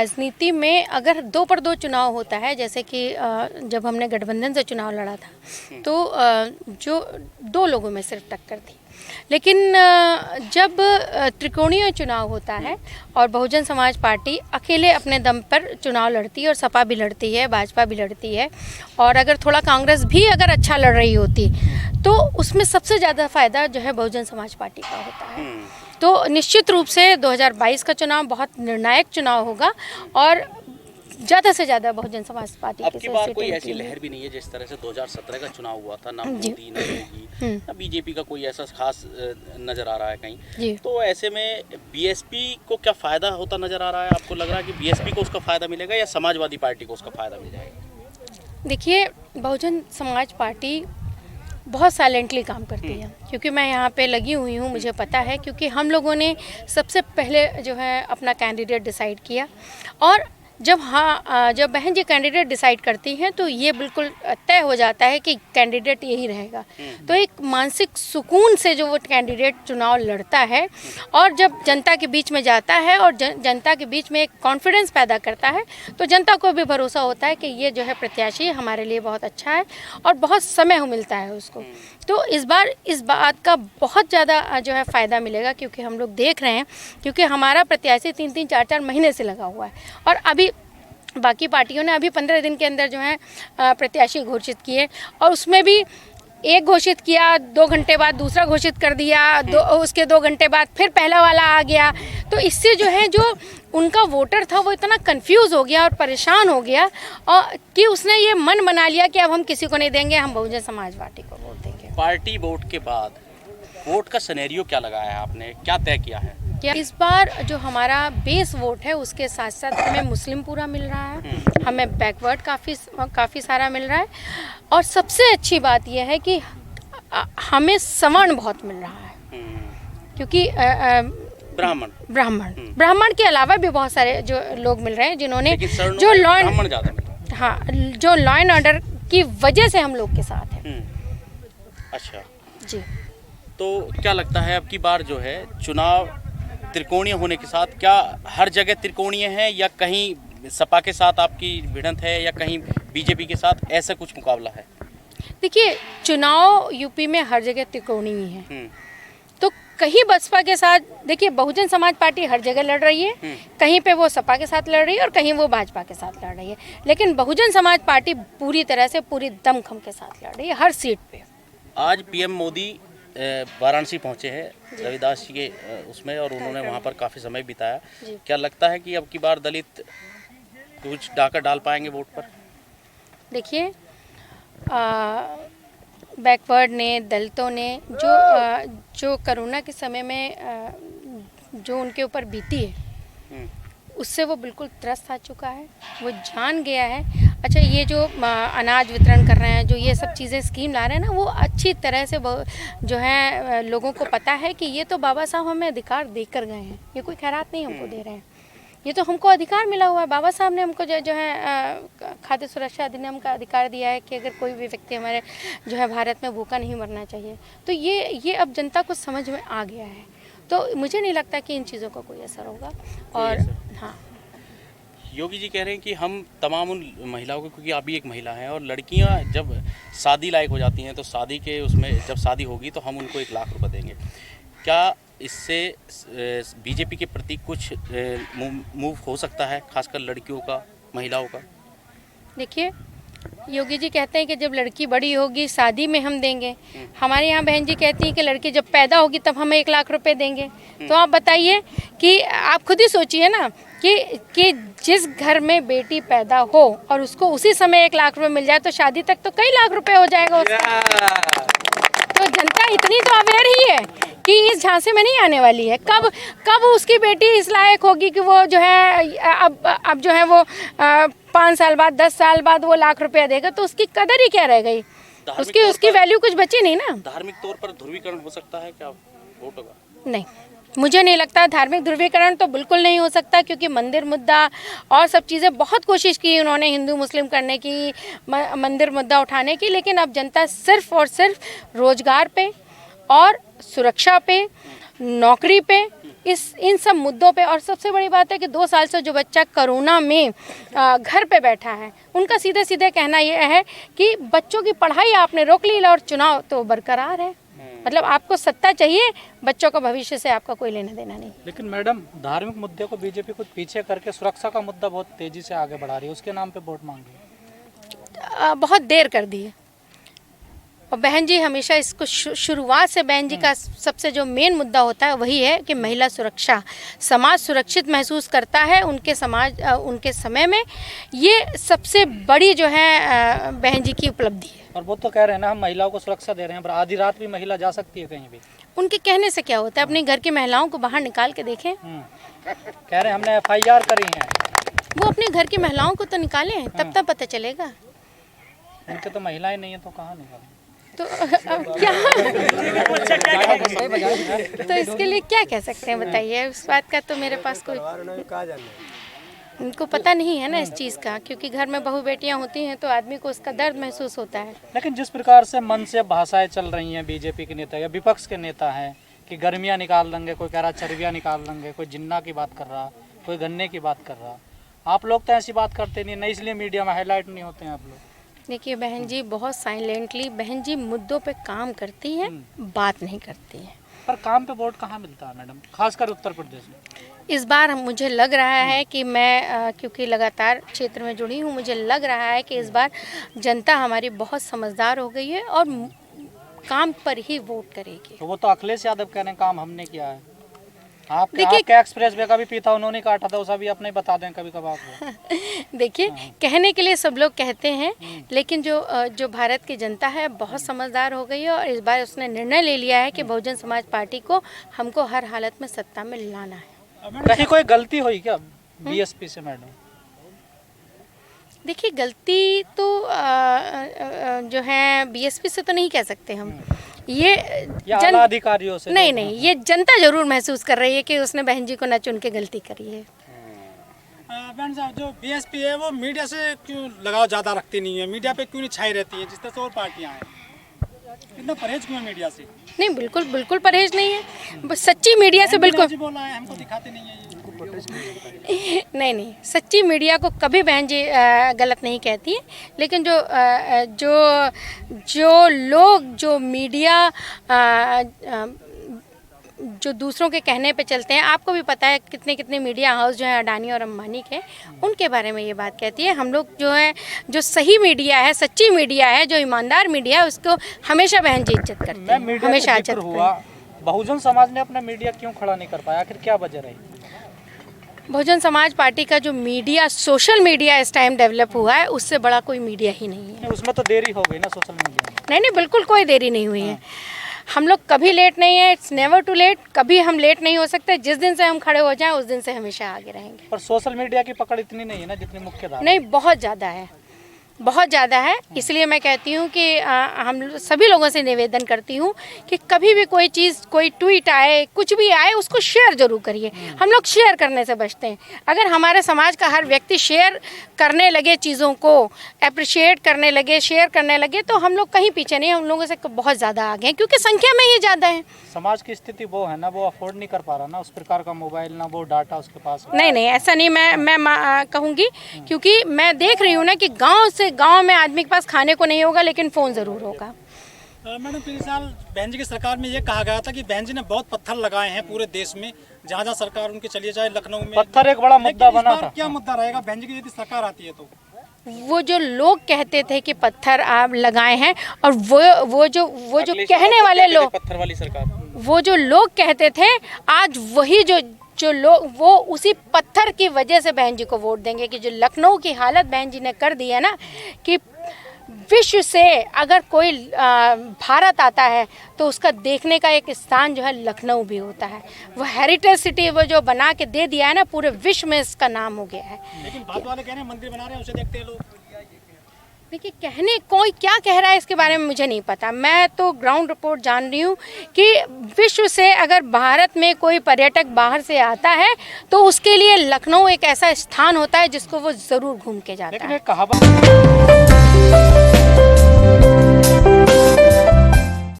राजनीति में अगर 2 पर 2 चुनाव होता है, जैसे कि जब हमने गठबंधन से चुनाव लड़ा था तो जो 2 लोगों में सिर्फ टक्कर थी, लेकिन जब त्रिकोणीय चुनाव होता है और बहुजन समाज पार्टी अकेले अपने दम पर चुनाव लड़ती है और सपा भी लड़ती है, भाजपा भी लड़ती है, और अगर थोड़ा कांग्रेस भी अगर अच्छा लड़ रही होती तो उसमें सबसे ज़्यादा फायदा जो है बहुजन समाज पार्टी का होता है। तो निश्चित रूप से 2022 का चुनाव बहुत निर्णायक चुनाव होगा और ज़्यादा से ज़्यादा बहुजन समाज पार्टी अब की बार कोई ऐसी लहर भी नहीं है जिस तरह से 2017 का चुनाव हुआ था, ना मोदी ना योगी ना बीजेपी का कोई ऐसा खास नजर आ रहा है कहीं। तो ऐसे में बीएसपी को क्या फायदा होता नजर आ रहा है? आपको लग रहा है कि बीएसपी को उसका फायदा मिलेगा या समाजवादी पार्टी को उसका फायदा मिल जाएगा? देखिए, बहुजन समाज पार्टी बहुत साइलेंटली काम करती है, क्योंकि मैं यहाँ पे लगी हुई हूँ, मुझे पता है, क्योंकि हम लोगों ने सबसे पहले जो है अपना कैंडिडेट डिसाइड किया, और जब बहन जी कैंडिडेट डिसाइड करती हैं तो ये बिल्कुल तय हो जाता है कि कैंडिडेट यही रहेगा। तो एक मानसिक सुकून से जो वो कैंडिडेट चुनाव लड़ता है और जब जनता के बीच में जाता है और जनता के बीच में एक कॉन्फिडेंस पैदा करता है, तो जनता को भी भरोसा होता है कि ये जो है प्रत्याशी हमारे लिए बहुत अच्छा है और बहुत समय मिलता है उसको। तो इस बार इस बात का बहुत ज़्यादा जो है फ़ायदा मिलेगा, क्योंकि हम लोग देख रहे हैं, क्योंकि हमारा प्रत्याशी 3-3, 4-4 महीने से लगा हुआ है और अभी बाकी पार्टियों ने अभी 15 दिन के अंदर जो है प्रत्याशी घोषित किए, और उसमें भी एक घोषित किया, 2 घंटे बाद दूसरा घोषित कर दिया, उसके 2 घंटे बाद फिर पहला वाला आ गया। तो इससे जो है जो उनका वोटर था वो इतना कंफ्यूज हो गया और परेशान हो गया और कि उसने ये मन बना लिया कि अब हम किसी को नहीं देंगे, हम बहुजन समाज पार्टी को वोट देंगे। पार्टी वोट के बाद वोट का सिनेरियो क्या लगाया है आपने, क्या तय किया है? इस बार जो हमारा बेस वोट है उसके साथ साथ हमें मुस्लिम पूरा मिल रहा है, हमें बैकवर्ड काफ़ी सारा मिल रहा है, और सबसे अच्छी बात यह है कि हमें सवर्ण बहुत मिल रहा है, क्योंकि ब्राह्मण के अलावा भी बहुत सारे जो लोग मिल रहे हैं जिन्होंने जो लॉ एंड ऑर्डर की वजह से हम लोग के साथ हैं। अच्छा जी, तो क्या लगता है अब की बार जो है चुनाव त्रिकोणीय होने के साथ, क्या हर जगह त्रिकोणीय है या कहीं सपा के साथ आपकी भिड़ंत है या कहीं बीजेपी के साथ, ऐसा कुछ मुकाबला है? देखिए, चुनाव यूपी में हर जगह त्रिकोणीय है, तो कहीं बसपा के साथ, देखिए बहुजन समाज पार्टी हर जगह लड़ रही है, कहीं पे वो सपा के साथ लड़ रही है और कहीं वो भाजपा के साथ लड़ रही है, लेकिन बहुजन समाज पार्टी पूरी तरह से पूरी दमखम के साथ लड़ रही है हर सीट पे। आज पीएम मोदी वाराणसी पहुंचे हैं रविदास जी के उसमें, और उन्होंने वहां पर काफ़ी समय बिताया। क्या लगता है कि अब की बार दलित कुछ डाका डाल पाएंगे वोट पर? देखिए, बैकवर्ड ने, दलितों ने जो कोरोना के समय में जो उनके ऊपर बीती है उससे वो बिल्कुल त्रस्त आ चुका है, वो जान गया है। अच्छा, ये जो अनाज वितरण कर रहे हैं, जो ये सब चीज़ें स्कीम ला रहे हैं ना, वो अच्छी तरह से जो है लोगों को पता है कि ये तो बाबा साहब हमें अधिकार देकर गए हैं, ये कोई खैरात नहीं हमको दे रहे हैं, ये तो हमको अधिकार मिला हुआ है। बाबा साहब ने हमको जो है खाद्य सुरक्षा अधिनियम का अधिकार दिया है कि अगर कोई भी व्यक्ति हमारे जो है भारत में भूखा नहीं मरना चाहिए। तो ये अब जनता को समझ में आ गया है, तो मुझे नहीं लगता कि इन चीज़ों का कोई असर होगा। और हाँ, योगी जी कह रहे हैं कि हम तमाम उन महिलाओं को, क्योंकि आप भी एक महिला हैं और लड़कियां जब शादी लायक हो जाती हैं तो शादी के उसमें जब शादी होगी तो हम उनको 1 लाख रुपए देंगे, क्या इससे बीजेपी के प्रति कुछ मूव हो सकता है, खासकर लड़कियों का, महिलाओं का? देखिए, योगी जी कहते हैं कि जब लड़की बड़ी होगी शादी में हम देंगे, हमारे यहाँ बहन जी कहती हैं कि लड़की जब पैदा होगी तब हमें 1 लाख रुपए देंगे। तो आप बताइए कि आप खुद ही सोचिए ना कि जिस घर में बेटी पैदा हो और उसको उसी समय 1 लाख रुपए मिल जाए तो शादी तक तो कई लाख रुपए हो जाएगा उसका। तो जनता इतनी तो अवेयर ही है कि इस झांसे में नहीं आने वाली है। कब उसकी बेटी इस लायक होगी कि वो जो है अब जो है वो 5 साल बाद, 10 साल बाद वो लाख रुपया देगा, तो उसकी कदर ही क्या रह गई, उसकी वैल्यू कुछ बची नहीं ना। धार्मिक तौर पर ध्रुवीकरण हो सकता है क्या वोट होगा? नहीं, मुझे नहीं लगता। धार्मिक ध्रुवीकरण तो बिल्कुल नहीं हो सकता, क्योंकि मंदिर मुद्दा और सब चीज़ें बहुत कोशिश की उन्होंने हिंदू मुस्लिम करने की, मंदिर मुद्दा उठाने की, लेकिन अब जनता सिर्फ और सिर्फ रोजगार पे और सुरक्षा पे, नौकरी पे इन सब मुद्दों पे। और सबसे बड़ी बात है कि 2 साल से जो बच्चा कोरोना में घर पे बैठा है, उनका सीधे सीधे कहना यह है कि बच्चों की पढ़ाई आपने रोक ली और चुनाव तो बरकरार है। मतलब आपको सत्ता चाहिए, बच्चों का भविष्य से आपका कोई लेना देना नहीं। लेकिन मैडम, धार्मिक मुद्दे को बीजेपी कुछ पीछे करके सुरक्षा का मुद्दा बहुत तेजी से आगे बढ़ा रही है, उसके नाम पे वोट मांग रही है। बहुत देर कर दी है। और बहन जी हमेशा इसको शुरुआत से बहन जी का सबसे जो मेन मुद्दा होता है वही है कि महिला सुरक्षा, समाज सुरक्षित महसूस करता है उनके उनके समय में। ये सबसे बड़ी जो है बहन जी की उपलब्धि है। और वो तो कह रहे हैं ना, हम महिलाओं को सुरक्षा दे रहे हैं, पर आधी रात भी महिला जा सकती है कहीं भी। उनके कहने से क्या होता है, अपने घर की महिलाओं को बाहर निकाल के देखें। कह रहे हैं हमने FIR करी है। वो अपने घर की महिलाओं को तो निकालें, तब पता चलेगा। उनके तो महिलाएं नहीं है तो कहाँ निकालें? तो अब क्या तो इसके लिए क्या कह सकते हैं बताइए। उस बात का तो मेरे पास कोई, उनको पता नहीं है ना इस चीज़ का, क्योंकि घर में बहू बेटियां होती हैं तो आदमी को उसका दर्द महसूस होता है। लेकिन जिस प्रकार से मन से भाषाएं चल रही हैं बीजेपी के नेता या विपक्ष के नेता हैं कि गर्मियां निकाल देंगे, कोई कह रहा चर्बियां निकाल देंगे, कोई जिन्ना की बात कर रहा, कोई गन्ने की बात कर रहा। आप लोग तो ऐसी बात करते नहीं, नहीं इसलिए मीडिया में हाईलाइट नहीं होते हैं आप लोग। देखिए बहन जी बहुत साइलेंटली बहन जी मुद्दों पे काम करती हैं, बात नहीं करती हैं। पर काम पे वोट कहाँ मिलता है मैडम, खासकर उत्तर प्रदेश में? इस बार मुझे लग रहा है कि मैं क्योंकि लगातार क्षेत्र में जुड़ी हूँ, मुझे लग रहा है कि इस बार जनता हमारी बहुत समझदार हो गई है और काम पर ही वोट करेगी। तो वो तो अखिलेश यादव कह रहे हैं काम हमने किया है। आपके एक्सप्रेस वे का भी पीता उन्होंने काटा था, उसे भी अपने बता दें कभी कभार आपको। देखिए कहने के लिए सब लोग कहते हैं, लेकिन जो भारत की जनता है बहुत समझदार हो गई है और इस बार उसने निर्णय ले लिया है कि बहुजन समाज पार्टी को हमको हर हालत में सत्ता में लाना है। कहीं कोई गलती हुई क्या BSP से मैडम? देखिए गलती तो जो है BSP से तो नहीं कह सकते हम, ये आला अधिकारियों से नहीं, ये जनता जरूर महसूस कर रही है कि उसने बहन जी को न चुन के गलती करी है। बहन साहब, जो BSP है वो मीडिया से क्यों लगाव ज़्यादा रखती नहीं है, मीडिया पे क्यों नहीं छाई रहती है जिस तरह से और पार्टियाँ हैं? इतना परहेज क्यों है मीडिया से? नहीं, बिल्कुल परहेज नहीं है। सच्ची मीडिया से बिल्कुल बोला है, हमको दिखाते नहीं है नहीं, सच्ची मीडिया को कभी बहन जी गलत नहीं कहती है। लेकिन जो लोग जो मीडिया जो दूसरों के कहने पे चलते हैं, आपको भी पता है कितने मीडिया हाउस जो है अडानी और अंबानी के, उनके बारे में ये बात कहती है। हम लोग जो है जो सही मीडिया है, सच्ची मीडिया है, जो ईमानदार मीडिया है, उसको हमेशा बहन जी इज्जत करती है, हमेशा इज्जत हुआ। बहुजन समाज ने अपना मीडिया क्यों खड़ा नहीं कर पाया, आखिर क्या वजह रही? बहुजन समाज पार्टी का जो मीडिया, सोशल मीडिया इस टाइम डेवलप हुआ है, उससे बड़ा कोई मीडिया ही नहीं है। उसमें तो देरी हो गई ना सोशल मीडिया में। नहीं, बिल्कुल कोई देरी नहीं हुई है। हम लोग कभी लेट नहीं है, इट्स नेवर टू लेट। कभी हम लेट नहीं हो सकते। जिस दिन से हम खड़े हो जाएं उस दिन से हमेशा आगे रहेंगे। पर सोशल मीडिया की पकड़ इतनी नहीं है ना जितनी मुख्य धारा। नहीं, बहुत ज़्यादा है, बहुत ज़्यादा है। इसलिए मैं कहती हूँ कि हम सभी लोगों से निवेदन करती हूँ कि कभी भी कोई चीज़, कोई ट्वीट आए, कुछ भी आए, उसको शेयर ज़रूर करिए। हम लोग शेयर करने से बचते हैं। अगर हमारे समाज का हर व्यक्ति शेयर करने लगे, चीज़ों को अप्रिशिएट करने लगे, शेयर करने लगे, तो हम लोग कहीं पीछे नहीं, हम लोगों से बहुत ज़्यादा आगे हैं, क्योंकि संख्या में ही ज़्यादा है। समाज की स्थिति वो है ना, वो अफोर्ड नहीं कर पा रहा ना उस प्रकार का मोबाइल, ना वो डाटा उसके पास। नहीं, ऐसा नहीं मैं कहूँगी, क्योंकि मैं देख रही हूँ ना कि गांव में आदमी के पास खाने को नहीं होगा, लेकिन फ़ोन ज़रूर होगा। मैडम, पिछले साल बहन जी की सरकार में ये कहा गया था कि बहन जी ने बहुत पत्थर लगाए हैं पूरे देश में, जहाँ सरकार उनकी चलिए, चाहे लखनऊ में। पत्थर एक बड़ा मुद्दा बना था। क्या मुद्दा रहेगा बहन जी की यदि सरकार आती है तो? वो जो लोग कहते थे कि पत्थर आप लगाए हैं, और वो जो कहने वाले लोग, पत्थर वाली सरकार, वो जो लोग कहते थे, आज वही जो लोग वो उसी पत्थर की वजह से बहन जी को वोट देंगे। कि जो लखनऊ की हालत बहन जी ने कर दी है ना, कि विश्व से अगर कोई भारत आता है तो उसका देखने का एक स्थान जो है लखनऊ भी होता है। वो हेरिटेज सिटी वो जो बना के दे दिया है ना, पूरे विश्व में इसका नाम हो गया है। लेकिन बात वाले कह रहे हैं मंदिर बना रहे हैं, उसे देखते हैं लोग। देखिए, कहने कोई क्या कह रहा है इसके बारे में मुझे नहीं पता। मैं तो ग्राउंड रिपोर्ट जान रही हूँ कि विश्व से अगर भारत में कोई पर्यटक बाहर से आता है तो उसके लिए लखनऊ एक ऐसा स्थान होता है जिसको वो ज़रूर घूम के जाता है। कहावत